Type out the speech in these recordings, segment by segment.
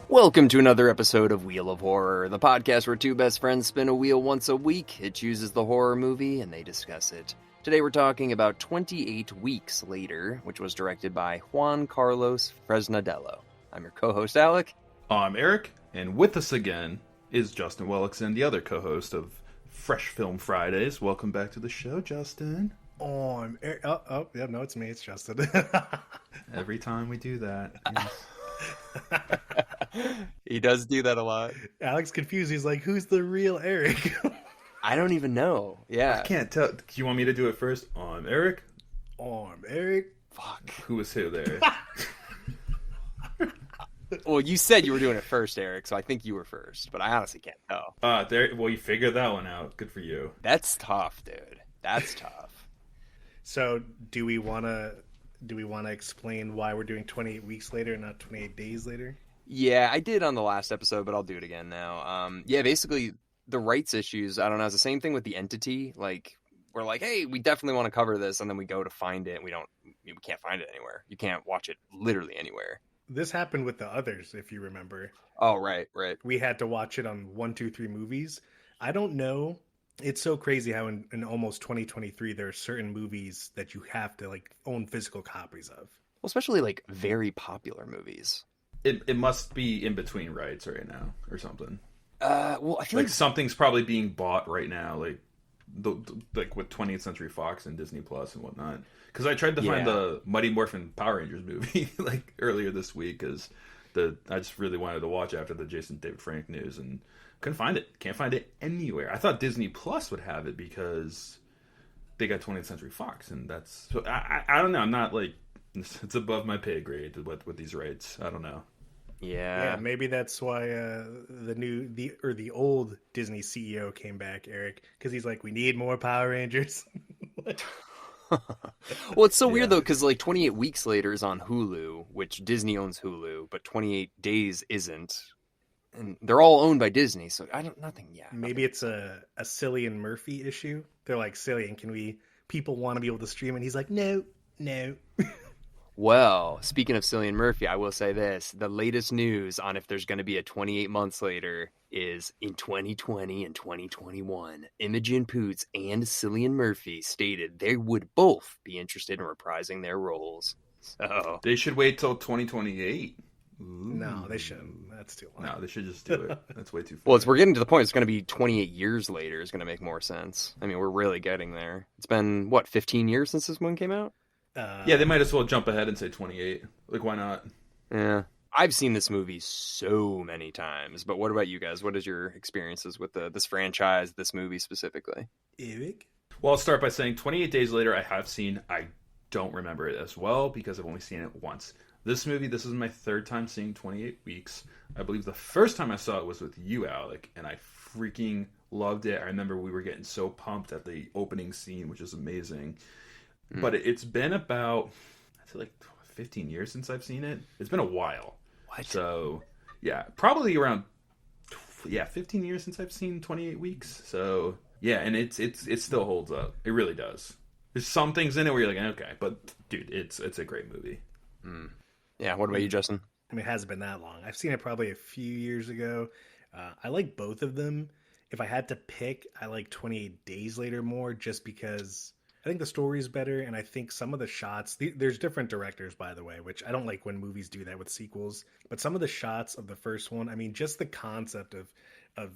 Welcome to another episode of Wheel of Horror, the podcast where two best friends spin a wheel once a week. It chooses the horror movie and they discuss it. Today we're talking about 28 Weeks Later, which was directed by Juan Carlos Fresnadello. I'm your co-host, Alec. I'm Erik, and with us again is Justin Welikson, the other co-host of Fresh Film Fridays. Welcome back to the show, Justin. Oh, I'm Erik. Yeah, no, it's me. It's Justin. Every time we do that. Yes. He does do that a lot. Alec's confused. He's like, who's the real Erik? I don't even know. Yeah. I can't tell. Do you want me to do it first? I'm Erik. Oh, I'm Erik. Fuck. Who was who there? Well, you said you were doing it first, Erik, so I think you were first, but I honestly can't tell. Well, you figured that one out. Good for you. That's tough, dude. That's tough. So, do we want to explain why we're doing 28 weeks later and not 28 days later? Yeah, I did on the last episode, but I'll do it again now. Yeah, basically, the rights issues, I don't know, it's the same thing with the entity. Like, we're like, hey, we definitely want to cover this, and then we go to find it, and we can't find it anywhere. You can't watch it literally anywhere. This happened with the others, if you remember. Oh, right. We had to watch it on 1, 2, 3 movies. I don't know. It's so crazy how in almost 2023, there are certain movies that you have to, like, own physical copies of. Well, especially, like, very popular movies. It must be in between rights right now or something. Well, I feel like something's probably being bought right now, like like with 20th Century Fox and Disney Plus and whatnot. Because I tried to find the Mighty Morphin Power Rangers movie like earlier this week because I just really wanted to watch after the Jason David Frank news and couldn't find it. Can't find it anywhere. I thought Disney Plus would have it because they got 20th Century Fox, and that's so I don't know. I'm not like it's above my pay grade with these rights. I don't know. Yeah, maybe that's why the old Disney CEO came back, Erik, because he's like, we need more Power Rangers. Well, it's so weird though, because like 28 Weeks Later is on Hulu, which Disney owns Hulu, but 28 Days isn't, and they're all owned by Disney. So nothing. Yeah, maybe it's a Cillian Murphy issue. They're like, Cillian, people want to be able to stream, and he's like, no. Well, speaking of Cillian Murphy, I will say this. The latest news on if there's going to be a 28 months later is in 2020 and 2021, Imogen Poots and Cillian Murphy stated they would both be interested in reprising their roles. So they should wait till 2028. No, they shouldn't. That's too long. No, they should just do it. That's way too far. Well, we're getting to the point. It's going to be 28 years later is going to make more sense. I mean, we're really getting there. It's been, 15 years since this one came out? Yeah, they might as well jump ahead and say 28. Like, why not? Yeah. I've seen this movie so many times, but what about you guys? What is your experiences with this franchise, this movie specifically? Erik? Well, I'll start by saying 28 Days Later I have seen. I don't remember it as well because I've only seen it once. This movie, this is my third time seeing 28 Weeks. I believe the first time I saw it was with you, Alec, and I freaking loved it. I remember we were getting so pumped at the opening scene, which is amazing. But it's been about, I'd say like 15 years since I've seen it. It's been a while. What? So, yeah, probably around 15 years since I've seen 28 Weeks. So, yeah, and it still holds up. It really does. There's some things in it where you're like, okay, but dude, it's a great movie. Yeah, what about you, Justin? I mean, it hasn't been that long. I've seen it probably a few years ago. I like both of them. If I had to pick, I like 28 Days Later more just because I think the story is better, and I think some of the shots, there's different directors, by the way, which I don't like when movies do that with sequels, but some of the shots of the first one, I mean, just the concept of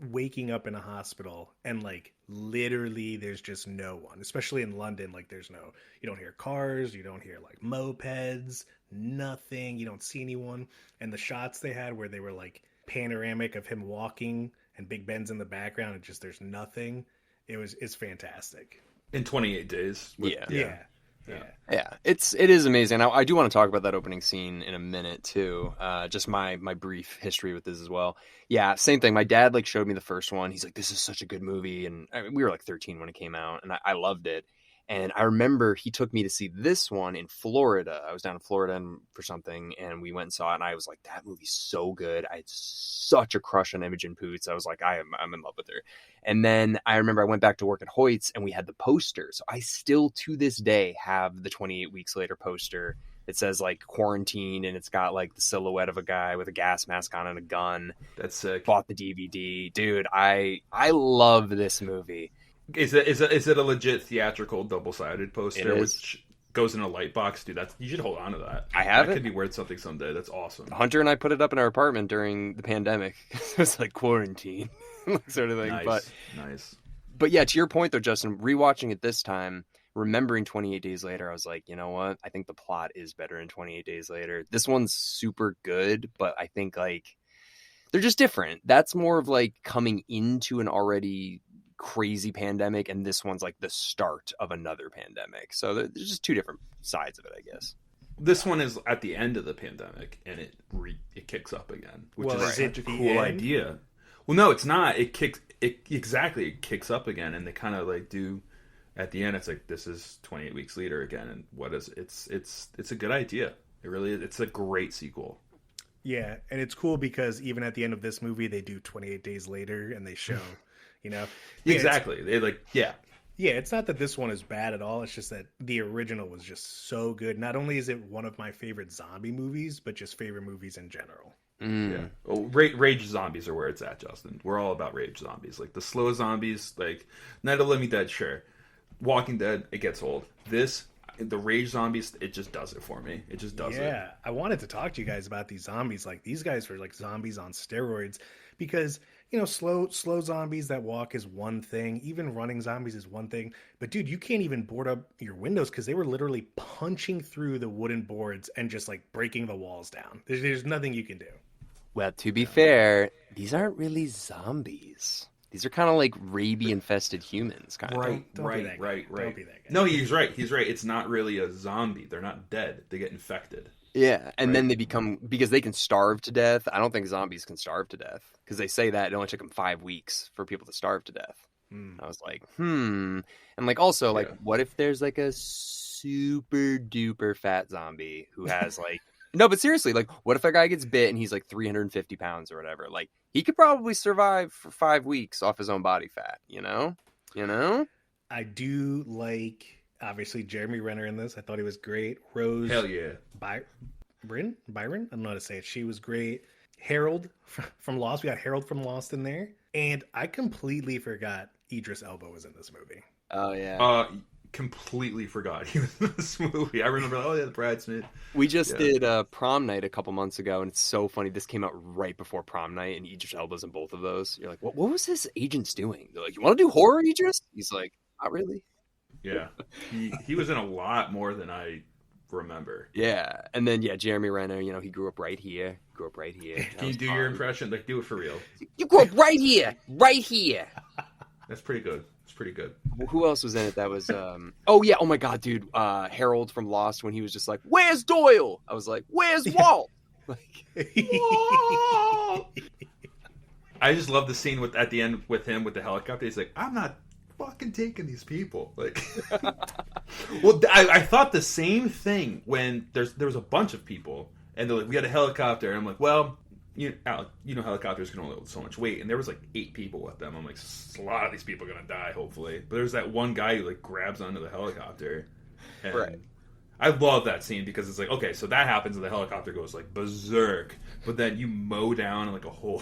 waking up in a hospital and like literally there's just no one, especially in London, like you don't hear cars, you don't hear like mopeds, nothing, you don't see anyone, and the shots they had where they were like panoramic of him walking and Big Ben's in the background and just there's nothing, it's fantastic. In 28 days. Yeah. It is amazing. I do want to talk about that opening scene in a minute too. Just my brief history with this as well. Yeah, same thing. My dad like showed me the first one. He's like, "This is such a good movie," and we were like 13 when it came out, and I loved it. And I remember he took me to see this one in Florida. I was down in Florida for something, and we went and saw it, and I was like, that movie's so good. I had such a crush on Imogen Poots. I was like, I'm in love with her. And then I remember I went back to work at Hoyt's, and we had the poster. So I still, to this day, have the 28 Weeks Later poster it says like quarantine, and it's got like the silhouette of a guy with a gas mask on and a gun. That's sick. Bought the DVD, dude. I love this movie. Is it a legit theatrical double-sided poster, It is. which goes in a light box, dude? You should hold on to that. I have that it. Could be worth something someday. That's awesome. Hunter and I put it up in our apartment during the pandemic. It was like quarantine sort of thing. Nice. But yeah, to your point though, Justin, rewatching it this time, remembering 28 Days Later, I was like, you know what? I think the plot is better in 28 Days Later. This one's super good, but I think like they're just different. That's more of like coming into an already crazy pandemic, and this one's like the start of another pandemic. So there's just two different sides of it, I guess. This one is at the end of the pandemic, and it kicks up again, which is such a cool idea. Well, no, it's not. It kicks up again, and they kind of like do at the end. It's like this is 28 weeks later again, and what is it's a good idea. It really is. It's a great sequel. Yeah, and it's cool because even at the end of this movie, they do 28 Days Later, and they show, exactly. They like Yeah, it's not that this one is bad at all. It's just that the original was just so good. Not only is it one of my favorite zombie movies, but just favorite movies in general. Yeah. Well, rage zombies are where it's at, Justin. We're all about rage zombies. Like the slow zombies, like Night of the Living Dead, sure. Walking Dead, it gets old. The rage zombies, it just does it for me. It just does it. Yeah, I wanted to talk to you guys about these zombies. Like these guys were like zombies on steroids because slow zombies that walk is one thing. Even running zombies is one thing. But dude, you can't even board up your windows because they were literally punching through the wooden boards and just like breaking the walls down. There's nothing you can do. Well, to be fair, these aren't really zombies. These are kind of like rabies-infested humans, kind of. Right. Don't be that guy. No, he's right. It's not really a zombie. They're not dead. They get infected. Yeah, and then they become, because they can starve to death. I don't think zombies can starve to death, because they say that it only took them 5 weeks for people to starve to death. I was like, and like also like, what if there's like a super duper fat zombie who has like, no, but seriously, like, what if a guy gets bit and he's like 350 pounds or whatever? Like, he could probably survive for 5 weeks off his own body fat, you know? I do like, obviously, Jeremy Renner in this. I thought he was great. Rose. Hell yeah. Byron? I don't know how to say it. She was great. Harold from Lost. We got Harold from Lost in there. And I completely forgot Idris Elba was in this movie. Oh, yeah. Completely forgot he was in this movie. I remember, the bridesmaid. We just did Prom Night a couple months ago, and it's so funny. This came out right before Prom Night, and Idris Elba's in both of those. You're like, what was his agents doing? They're like, you want to do horror, Idris? He's like, not really. Yeah. He was in a lot more than I remember. Yeah. And then, Jeremy Renner, he grew up right here. Can you do your impression? Like, do it for real. You grew up right here. That's pretty good. Pretty good. Who else was in it? That was oh my god, dude, Harold from Lost, when he was just like, where's Doyle? I was like, where's Walt? Like, Walt! I just love the scene at the end with him with the helicopter. He's like, I'm not fucking taking these people. Like, well, I thought the same thing when there was a bunch of people and they're like, we had a helicopter, and I'm like, well, Alec, helicopters can only hold so much weight, and there was like 8 people with them. I'm like, a lot of these people are gonna die, hopefully. But there's that one guy who like grabs onto the helicopter. Right. I love that scene because it's like, okay, so that happens and the helicopter goes like berserk, but then you mow down like a whole,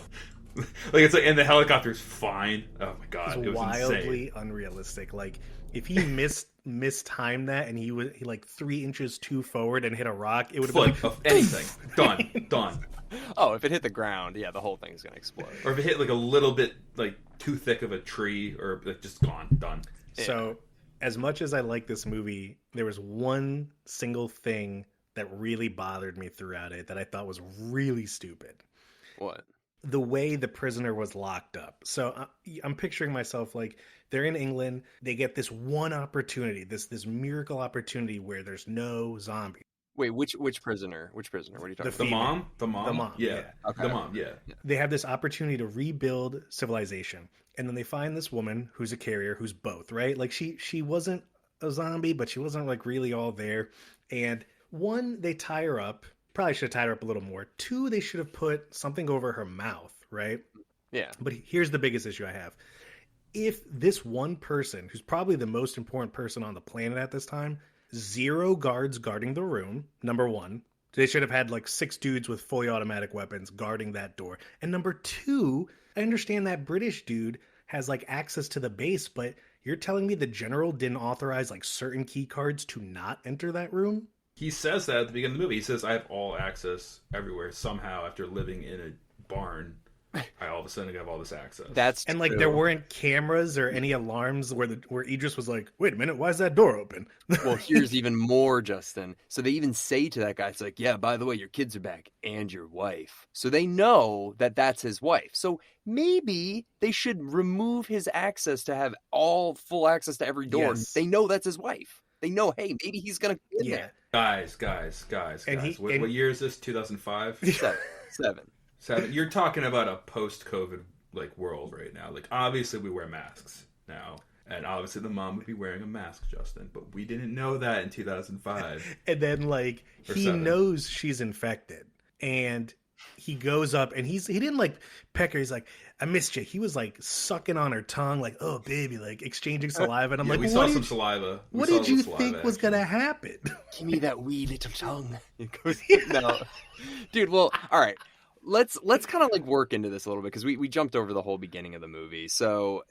like it's like, and the helicopter's fine. Oh my god, it was wildly insane. Unrealistic. Like if he mistimed that and he like 3 inches too forward and hit a rock, it would have been like, of anything. Done. Oh, if it hit the ground, the whole thing's gonna explode. Or if it hit like a little bit like too thick of a tree, or like just gone, done. So, as much as I like this movie, there was one single thing that really bothered me throughout it that I thought was really stupid. What? The way the prisoner was locked up. So I'm picturing myself like they're in England. They get this one opportunity, this miracle opportunity where there's no zombies. Wait, which prisoner? Which prisoner? What are you talking about? The mom? Yeah. Okay. The mom, yeah. They have this opportunity to rebuild civilization. And then they find this woman who's a carrier, who's both, right? Like she wasn't a zombie, but she wasn't like really all there. And 1, they tie her up. Probably should have tied her up a little more. 2, they should have put something over her mouth, right? Yeah. But here's the biggest issue I have. If this one person, who's probably the most important person on the planet at this time, 0 guards guarding the room, number 1. They should have had like 6 dudes with fully automatic weapons guarding that door. And number 2, I understand that British dude has like access to the base, but you're telling me the general didn't authorize like certain key cards to not enter that room? He says that at the beginning of the movie. He says, I have all access everywhere. Somehow, after living in a barn, I all of a sudden have all this access. That's and true. like there weren't cameras or any alarms where Idris was like, wait a minute, why is that door open? Well, here's even more, Justin. So they even say to that guy, it's like, yeah, by the way, your kids are back and your wife. So they know that that's his wife. So maybe they should remove his access to have all full access to every door. Yes. They know that's his wife. They know, hey, maybe he's going to be in there. Guys. What year is this? 2005? Seven. You're talking about a post-COVID like world right now. Like obviously we wear masks now, and obviously the mom would be wearing a mask, Justin. But we didn't know that in 2005. And then like he knows she's infected, and he goes up and he didn't like peck her. He's like, I missed you. He was like sucking on her tongue, like, oh baby, like exchanging saliva. And I'm like, we saw some saliva. What did you think was gonna happen? Give me that wee little tongue. It goes, no, dude. Well, all right. Let's kind of like work into this a little bit because we jumped over the whole beginning of the movie. So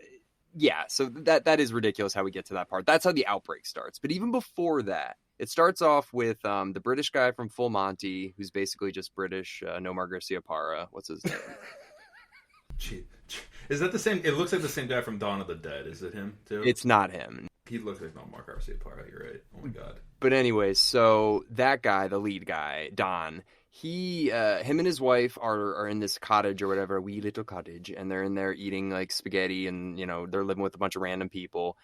yeah, so that is ridiculous how we get to that part. That's how the outbreak starts. But even before that, it starts off with the British guy from Full Monty, who's basically just British, Nomar Garcia Parra. What's his name? Is that the same? It looks like the same guy from Dawn of the Dead. Is it him too? It's not him. He looks like Nomar Garcia Parra. You're right. Oh my god. But anyways, so that guy, the lead guy, Don, him and his wife are in this cottage or whatever, a wee little cottage, and they're in there eating like spaghetti, and they're living with a bunch of random people.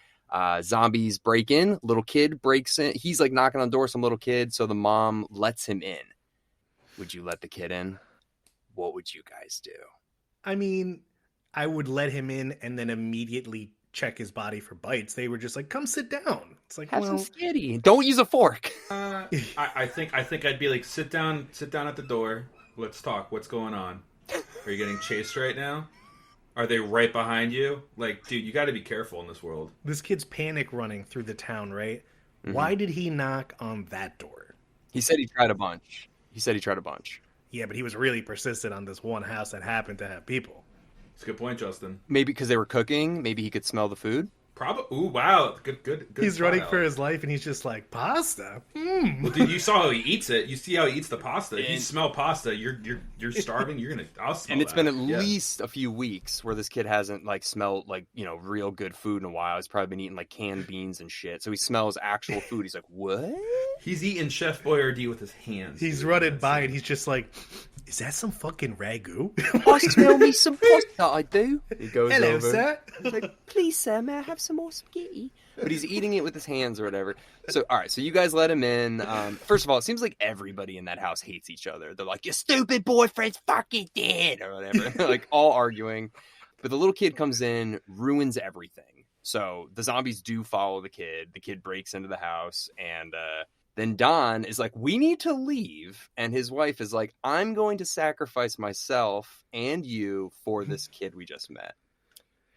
Zombies break in, little kid breaks in. He's like knocking on the door, some little kid, so the mom lets him in. Would you let the kid in? What would you guys do? I mean, I would let him in and then immediately check his body for bites. They were just like, come sit down. It's like, have some spaghetti. Don't use a fork. I think I'd be like, sit down at the door. Let's talk. What's going on? Are you getting chased right now? Are they right behind you? Like, dude, you got to be careful in this world. This kid's panic running through the town, right? Mm-hmm. Why did he knock on that door? He said he tried a bunch. Yeah, but he was really persistent on this one house that happened to have people. It's a good point, Justin. Maybe because they were cooking. Maybe he could smell the food. Probably. Ooh, wow. Good. He's running for his life, and he's just like, pasta. Well, dude, you saw how he eats it. You see how he eats the pasta. If you smell pasta, you're starving. I'll smell. And it's been at least a few weeks where this kid hasn't like smelled like real good food in a while. He's probably been eating like canned beans and shit. So he smells actual food. He's like, what? He's eating Chef Boyardee with his hands. He's running by, and he's just like, is that some fucking ragu? I smell me some pasta, I do. He goes Hello, over. sir. He's like, please, sir, may I have some more spaghetti? But he's eating it with his hands or whatever. So, all right, so you guys let him in. First of all, it seems like everybody in that house hates each other. They're like, your stupid boyfriend's fucking dead, or whatever. They're like all arguing. But the little kid comes in, ruins everything. So the zombies do follow the kid. The kid breaks into the house, and then Don is like, we need to leave. And his wife is like, I'm going to sacrifice myself and you for this kid we just met.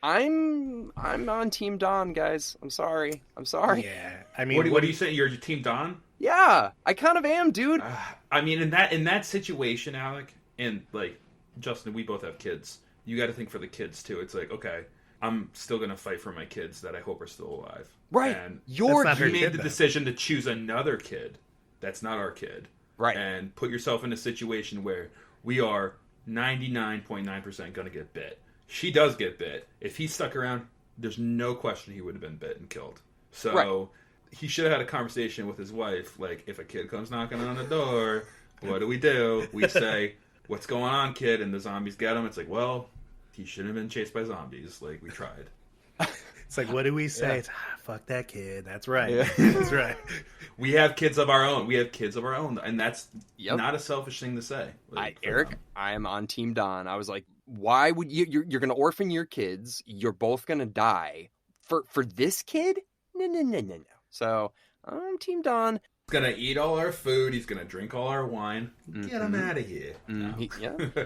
I'm on Team Don, guys. I'm sorry. Yeah. I mean, what are you saying? You're Team Don? Yeah, I kind of am, dude. I mean, in that situation, Alec, and like Justin, we both have kids. You got to think for the kids too. It's like, okay, I'm still gonna fight for my kids that I hope are still alive. Right. And you made the decision to choose another kid that's not our kid. Right. And put yourself in a situation where we are 99.9% gonna get bit. She does get bit. If he stuck around, there's no question he would have been bit and killed. So he should have had a conversation with his wife. Like, if a kid comes knocking on the door, what do? We say, what's going on, kid? And the zombies get him. It's like, well, he shouldn't have been chased by zombies. Like, we tried. It's like, what do we say? Yeah. It's, fuck that kid. That's right. Yeah. That's right. We have kids of our own. And that's not a selfish thing to say. Like, Eric, I am on Team Don. I was like, why would you're going to orphan your kids? You're both going to die for this kid? No. So I'm Team Don. gonna eat all our food. He's gonna drink all our wine. Get him out of here.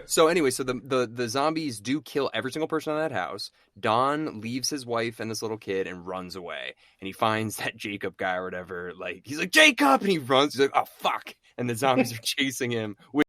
So anyway, so the zombies do kill every single person in that house. Don leaves his wife and this little kid and runs away. And he finds that Jacob guy or whatever. Like he's like, Jacob, and he runs. He's like, oh fuck, and the zombies are chasing him with